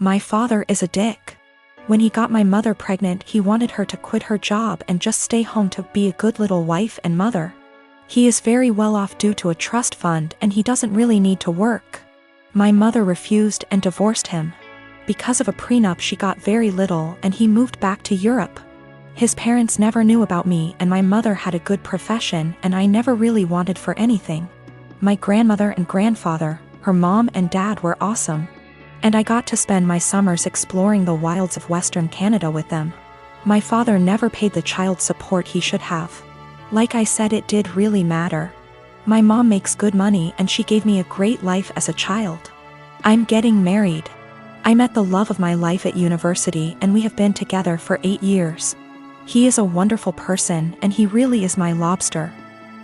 My father is a dick. When he got my mother pregnant, he wanted her to quit her job and just stay home to be a good little wife and mother. He is very well off due to a trust fund and he doesn't really need to work. My mother refused and divorced him. Because of a prenup she got very little and he moved back to Europe. His parents never knew about me and my mother had a good profession and I never really wanted for anything. My grandmother and grandfather, her mom and dad were awesome. And I got to spend my summers exploring the wilds of Western Canada with them. My father never paid the child support he should have. Like I said, it did really matter. My mom makes good money and she gave me a great life as a child. I'm getting married. I met the love of my life at university and we have been together for 8 years. He is a wonderful person and he really is my lobster.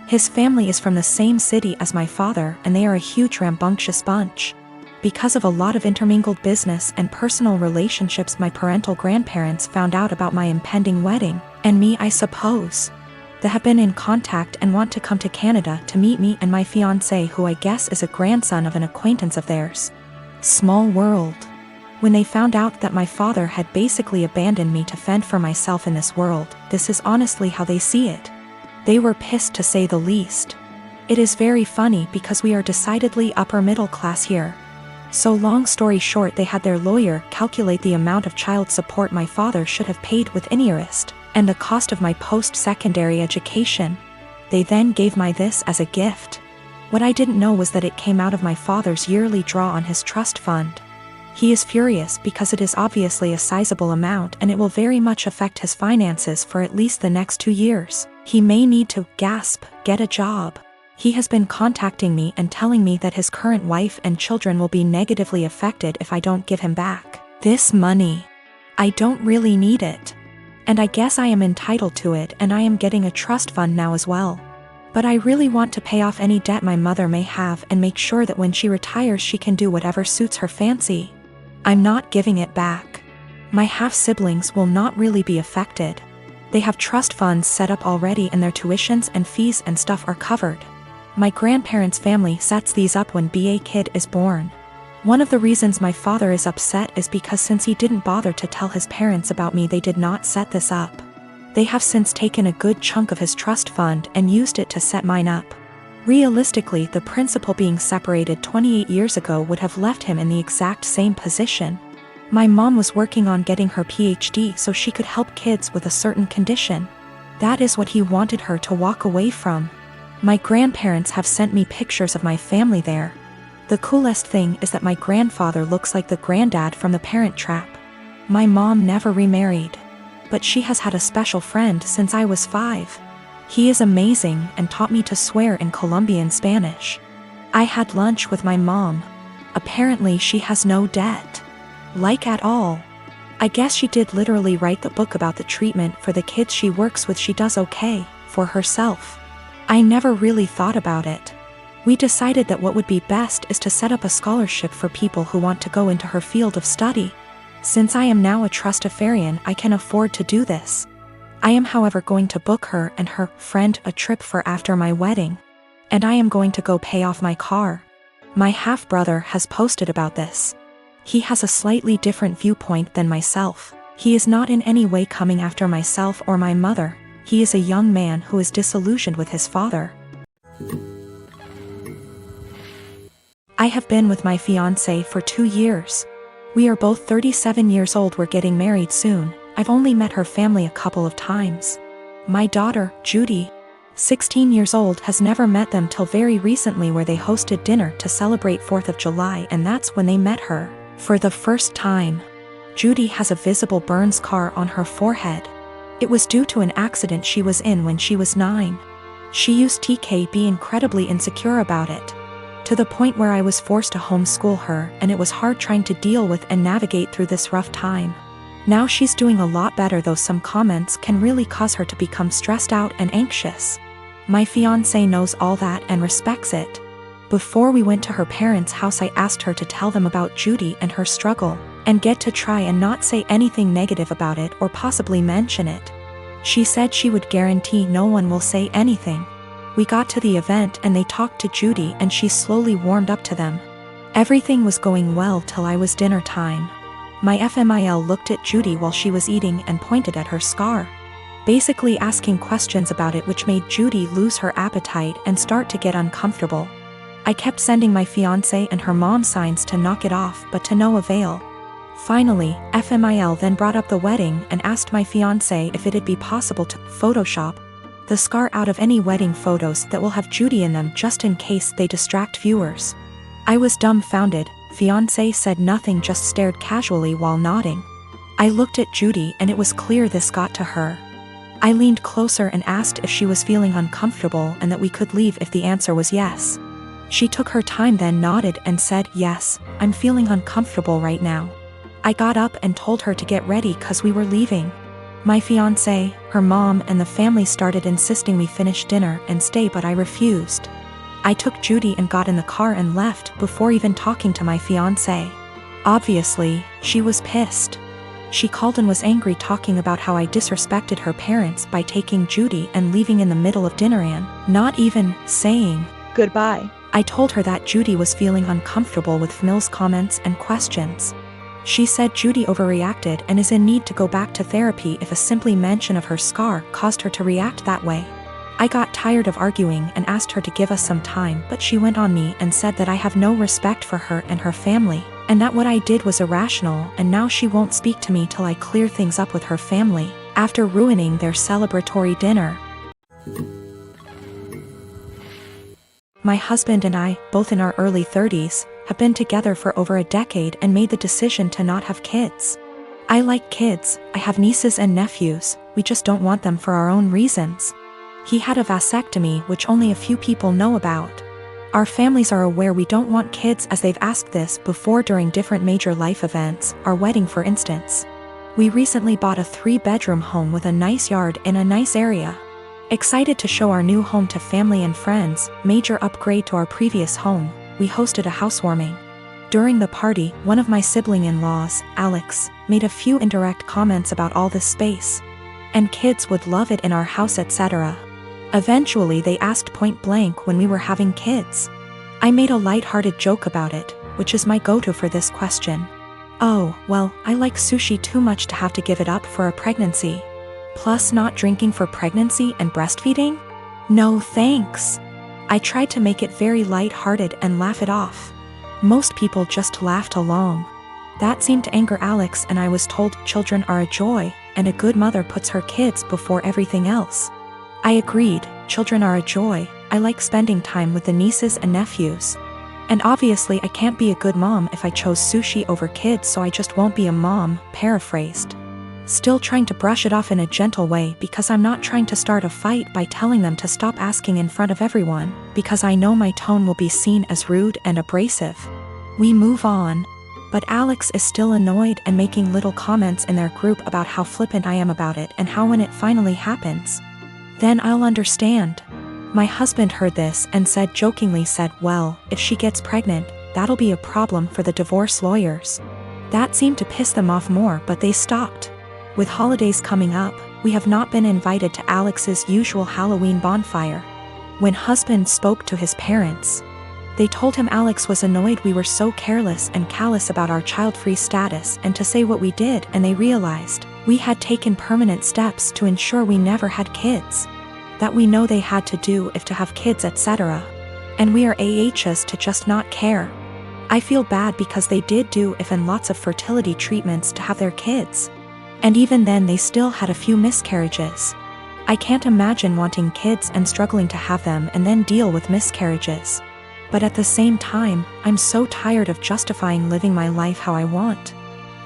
His family is from the same city as my father and they are a huge rambunctious bunch. Because of a lot of intermingled business and personal relationships, my parental grandparents found out about my impending wedding, and me I suppose. They have been in contact and want to come to Canada to meet me and my fiancé, who I guess is a grandson of an acquaintance of theirs. Small world. When they found out that my father had basically abandoned me to fend for myself in this world, this is honestly how they see it. They were pissed to say the least. It is very funny because we are decidedly upper middle class here. So long story short, they had their lawyer calculate the amount of child support my father should have paid with interest, and the cost of my post-secondary education. They then gave my this as a gift. What I didn't know was that it came out of my father's yearly draw on his trust fund. He is furious because it is obviously a sizable amount and it will very much affect his finances for at least the next 2 years. He may need to, get a job. He has been contacting me and telling me that his current wife and children will be negatively affected if I don't give him back this money. I don't really need it. And I guess I am entitled to it, and I am getting a trust fund now as well. But I really want to pay off any debt my mother may have and make sure that when she retires she can do whatever suits her fancy. I'm not giving it back. My half-siblings will not really be affected. They have trust funds set up already and their tuitions and fees and stuff are covered. My grandparents' family sets these up when a kid is born. One of the reasons my father is upset is because since he didn't bother to tell his parents about me, they did not set this up. They have since taken a good chunk of his trust fund and used it to set mine up. Realistically, the principal being separated 28 years ago would have left him in the exact same position. My mom was working on getting her PhD so she could help kids with a certain condition. That is what he wanted her to walk away from. My grandparents have sent me pictures of my family there. The coolest thing is that my grandfather looks like the granddad from The Parent Trap. My mom never remarried, but she has had a special friend since I was 5. He is amazing and taught me to swear in Colombian Spanish. I had lunch with my mom. Apparently she has no debt. Like at all. I guess she did literally write the book about the treatment for the kids she works with. She does okay for herself. I never really thought about it. We decided that what would be best is to set up a scholarship for people who want to go into her field of study. Since I am now a trustafarian, I can afford to do this. I am however going to book her and her friend a trip for after my wedding. And I am going to go pay off my car. My half-brother has posted about this. He has a slightly different viewpoint than myself. He is not in any way coming after myself or my mother. He is a young man who is disillusioned with his father. I have been with my fiancé for 2 years. We are both 37 years old. We're getting married soon. I've only met her family a couple of times. My daughter, Judy, 16 years old, has never met them till very recently, where they hosted dinner to celebrate 4th of July, and that's when they met her for the first time. Judy has a visible burn scar on her forehead. It was due to an accident she was in when she was 9. She used to be incredibly insecure about it, to the point where I was forced to homeschool her, and it was hard trying to deal with and navigate through this rough time. Now she's doing a lot better, though some comments can really cause her to become stressed out and anxious. My fiancé knows all that and respects it. Before we went to her parents' house, I asked her to tell them about Judy and her struggle, and get to try and not say anything negative about it or possibly mention it. She said she would guarantee no one will say anything. We got to the event and they talked to Judy and she slowly warmed up to them. Everything was going well till I was dinner time. My FMIL looked at Judy while she was eating and pointed at her scar, basically asking questions about it, which made Judy lose her appetite and start to get uncomfortable. I kept sending my fiancé and her mom signs to knock it off, but to no avail. Finally, FMIL then brought up the wedding and asked my fiancé if it'd be possible to Photoshop the scar out of any wedding photos that will have Judy in them, just in case they distract viewers. I was dumbfounded. Fiancé said nothing, just stared casually while nodding. I looked at Judy and it was clear this got to her. I leaned closer and asked if she was feeling uncomfortable and that we could leave if the answer was yes. She took her time, then nodded and said, "Yes, I'm feeling uncomfortable right now." I got up and told her to get ready cause we were leaving. My fiancé, her mom and the family started insisting we finish dinner and stay, but I refused. I took Judy and got in the car and left before even talking to my fiancé. Obviously, she was pissed. She called and was angry, talking about how I disrespected her parents by taking Judy and leaving in the middle of dinner and not even saying goodbye. I told her that Judy was feeling uncomfortable with Mills' comments and questions. She said Judy overreacted and is in need to go back to therapy if a simply mention of her scar caused her to react that way. I got tired of arguing and asked her to give us some time, but she went on me and said that I have no respect for her and her family, and that what I did was irrational, and now she won't speak to me till I clear things up with her family, after ruining their celebratory dinner. My husband and I, both in our early 30s, have been together for over a decade and made the decision to not have kids. I like kids, I have nieces and nephews, we just don't want them for our own reasons. He had a vasectomy, which only a few people know about. Our families are aware we don't want kids, as they've asked this before during different major life events, our wedding for instance. We recently bought a 3-bedroom home with a nice yard in a nice area. Excited to show our new home to family and friends, major upgrade to our previous home, we hosted a housewarming. During the party, one of my sibling-in-laws, Alex, made a few indirect comments about all this space. And kids would love it in our house, etc. Eventually they asked point blank when we were having kids. I made a light-hearted joke about it, which is my go-to for this question. "Oh, well, I like sushi too much to have to give it up for a pregnancy. Plus not drinking for pregnancy and breastfeeding? No thanks." I tried to make it very light-hearted and laugh it off. Most people just laughed along. That seemed to anger Alex, and I was told children are a joy, and a good mother puts her kids before everything else. I agreed, children are a joy, I like spending time with the nieces and nephews. And obviously I can't be a good mom if I chose sushi over kids, so I just won't be a mom, paraphrased. Still trying to brush it off in a gentle way, because I'm not trying to start a fight by telling them to stop asking in front of everyone, because I know my tone will be seen as rude and abrasive. We move on. But Alex is still annoyed and making little comments in their group about how flippant I am about it and how when it finally happens, then I'll understand. My husband heard this and jokingly said, "Well, if she gets pregnant, that'll be a problem for the divorce lawyers." That seemed to piss them off more, but they stopped. With holidays coming up, we have not been invited to Alex's usual Halloween bonfire. When husband spoke to his parents, they told him Alex was annoyed we were so careless and callous about our child-free status and to say what we did, and they realized we had taken permanent steps to ensure we never had kids. That we know they had to do if to have kids, etc. And we are AHs to just not care. I feel bad because they did do if and lots of fertility treatments to have their kids. And even then they still had a few miscarriages. I can't imagine wanting kids and struggling to have them and then deal with miscarriages. But at the same time, I'm so tired of justifying living my life how I want.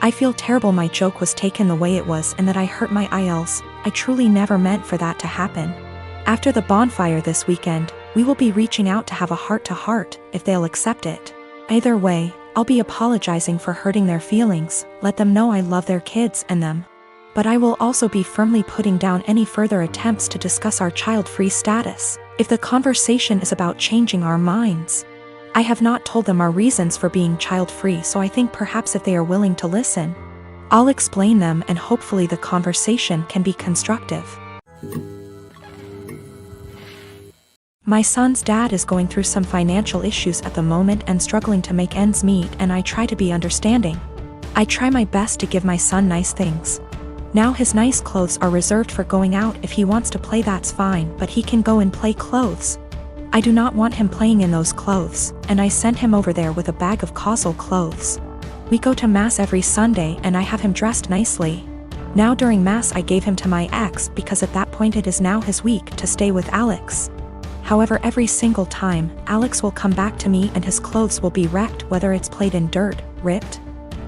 I feel terrible my joke was taken the way it was and that I hurt my IELTS. I truly never meant for that to happen. After the bonfire this weekend, we will be reaching out to have a heart-to-heart, if they'll accept it. Either way, I'll be apologizing for hurting their feelings, let them know I love their kids and them. But I will also be firmly putting down any further attempts to discuss our child-free status, if the conversation is about changing our minds. I have not told them our reasons for being child-free, so I think perhaps if they are willing to listen, I'll explain them and hopefully the conversation can be constructive. My son's dad is going through some financial issues at the moment and struggling to make ends meet, and I try to be understanding. I try my best to give my son nice things. Now his nice clothes are reserved for going out. If he wants to play, that's fine, but he can go and play clothes. I do not want him playing in those clothes, and I sent him over there with a bag of causal clothes. We go to mass every Sunday and I have him dressed nicely. Now during mass I gave him to my ex because at that point it is now his week to stay with Alex. However, every single time, Alex will come back to me and his clothes will be wrecked, whether it's played in dirt, ripped.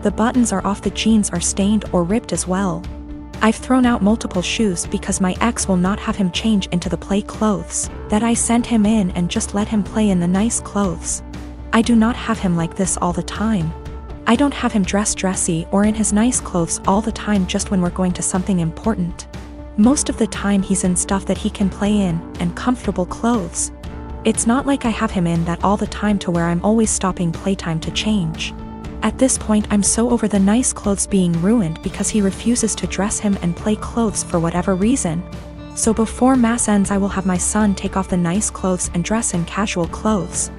The buttons are off, the jeans are stained or ripped as well. I've thrown out multiple shoes because my ex will not have him change into the play clothes that I sent him in and just let him play in the nice clothes. I do not have him like this all the time. I don't have him dressed dressy or in his nice clothes all the time, just when we're going to something important. Most of the time he's in stuff that he can play in and comfortable clothes. It's not like I have him in that all the time to where I'm always stopping playtime to change. At this point I'm so over the nice clothes being ruined because he refuses to dress him and play clothes for whatever reason. So before mass ends I will have my son take off the nice clothes and dress in casual clothes.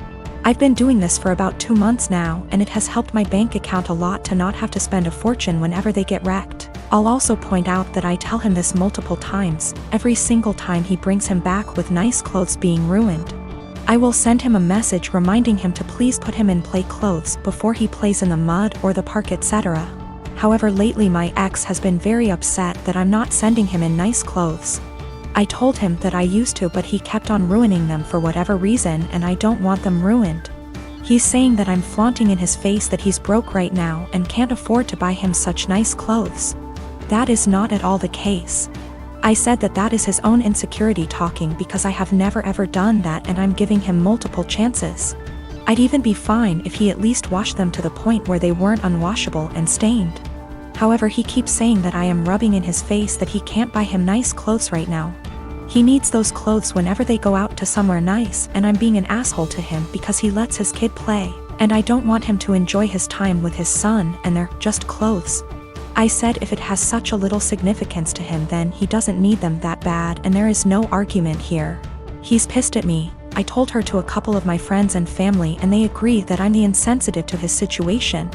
I've been doing this for about 2 months now and it has helped my bank account a lot to not have to spend a fortune whenever they get wrecked. I'll also point out that I tell him this multiple times, every single time he brings him back with nice clothes being ruined. I will send him a message reminding him to please put him in play clothes before he plays in the mud or the park, etc. However, lately my ex has been very upset that I'm not sending him in nice clothes. I told him that I used to, but he kept on ruining them for whatever reason and I don't want them ruined. He's saying that I'm flaunting in his face that he's broke right now and can't afford to buy him such nice clothes. That is not at all the case. I said that that is his own insecurity talking because I have never ever done that and I'm giving him multiple chances. I'd even be fine if he at least washed them to the point where they weren't unwashable and stained. However, he keeps saying that I am rubbing in his face that he can't buy him nice clothes right now. He needs those clothes whenever they go out to somewhere nice, and I'm being an asshole to him because he lets his kid play, and I don't want him to enjoy his time with his son and they're just clothes. I said if it has such a little significance to him then he doesn't need them that bad, and there is no argument here. He's pissed at me. I told her to a couple of my friends and family and they agree that I'm the insensitive to his situation.